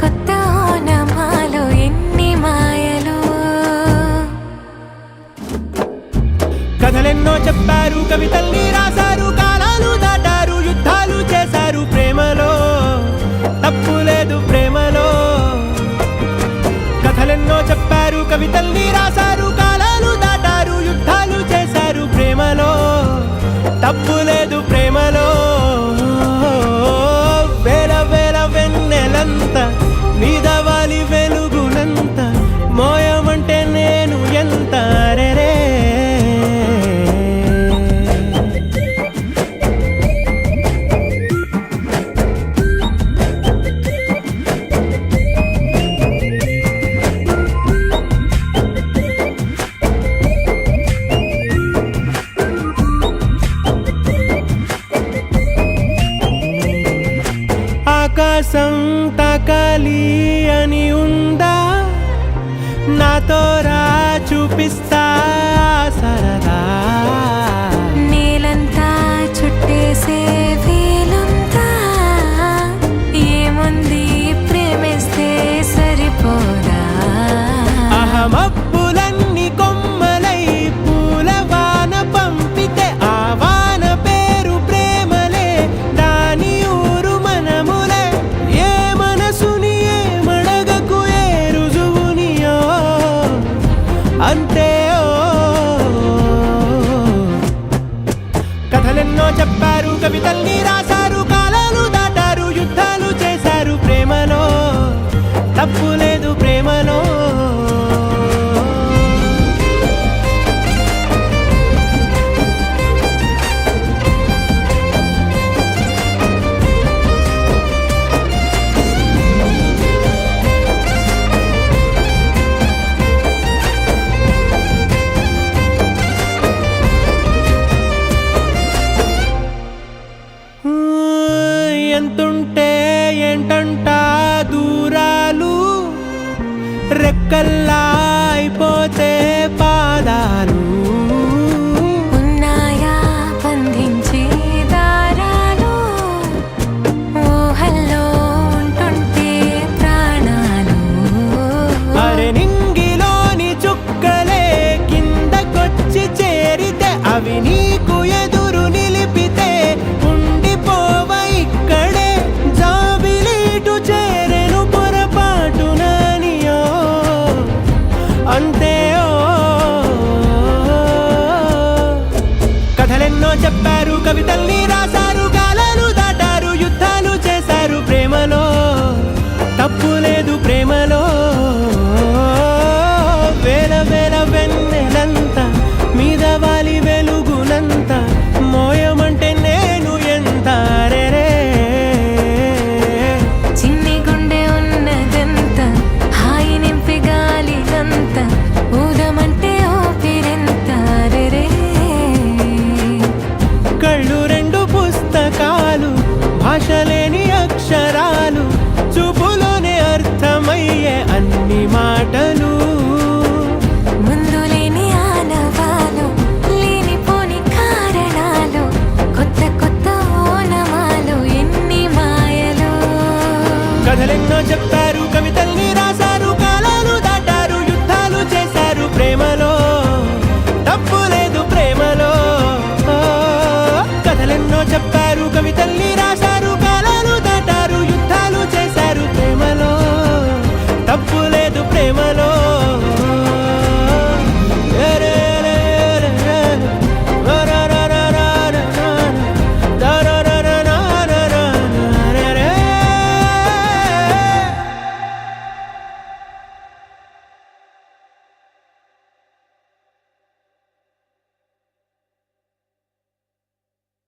కొత్త ఓనమాలు ఎన్ని మాయలు. కథలెన్నో చెప్పారు, కవితల్ని రాశారు, కాలాలు దాటారు, యుద్ధాలు చేశారు ప్రేమలో, తప్పు లేదు ప్రేమలో. కథలెన్నో చెప్పారు, కవితల్ని రాశారు, కాలాలు దాటారు, యుద్ధాలు చేశారు ప్రేమలో, తప్పు లేదు ప్రేమలో. వేల వేల వెన్నెలంత నీదవాలి వెలుగునంత, మోయమంటే నేను ఎంత రే. ఆకాశం తాకాలి అని ఉందా, నాతో రా చూపిస్తా సరదా. నీలంతా చుట్టేసే వీలుందా, ఏముంది ప్రేమిస్తే సరిపోదా. అహమప్పులన్నీ కొమ్మలై పూలవాన పంపితే, ఆ వాన పేరు ప్రేమలే, దాని ఊరు మనములే. ఏ మనసుని ఏ మడగకు, ఏ రుజువునియో అంతే. కథలెన్నో చెప్పారు, కవితల్ని రాశారు, కాలాలు దాటారు, యుద్ధాలు చేశారు ప్రేమలో, తప్పు లేదు ప్రేమలో. ఎంతుంటే ఏంటంట దూరాలు, రెక్కల్లా అయిపోతే పాదాలు. ఉన్నాయా బంధించే దారాలు, ఊహల్లో ఉంటుంటే ప్రాణాలు. అరే నింగిలోని చుక్కలే కిందకొచ్చి చేరితే, అవి నీకు ఎదురు నిలిపితే ఉండిపోవ ఇక్కడే. జాబిలీటు చేరెను పొరపాటుననియో అంతే. కథలెన్నో చెప్పారు, కవితల్ని రాశారు, కాలాలు దాటారు, యుద్ధాలు చేశారు ప్రేమలో, తప్పు లేదు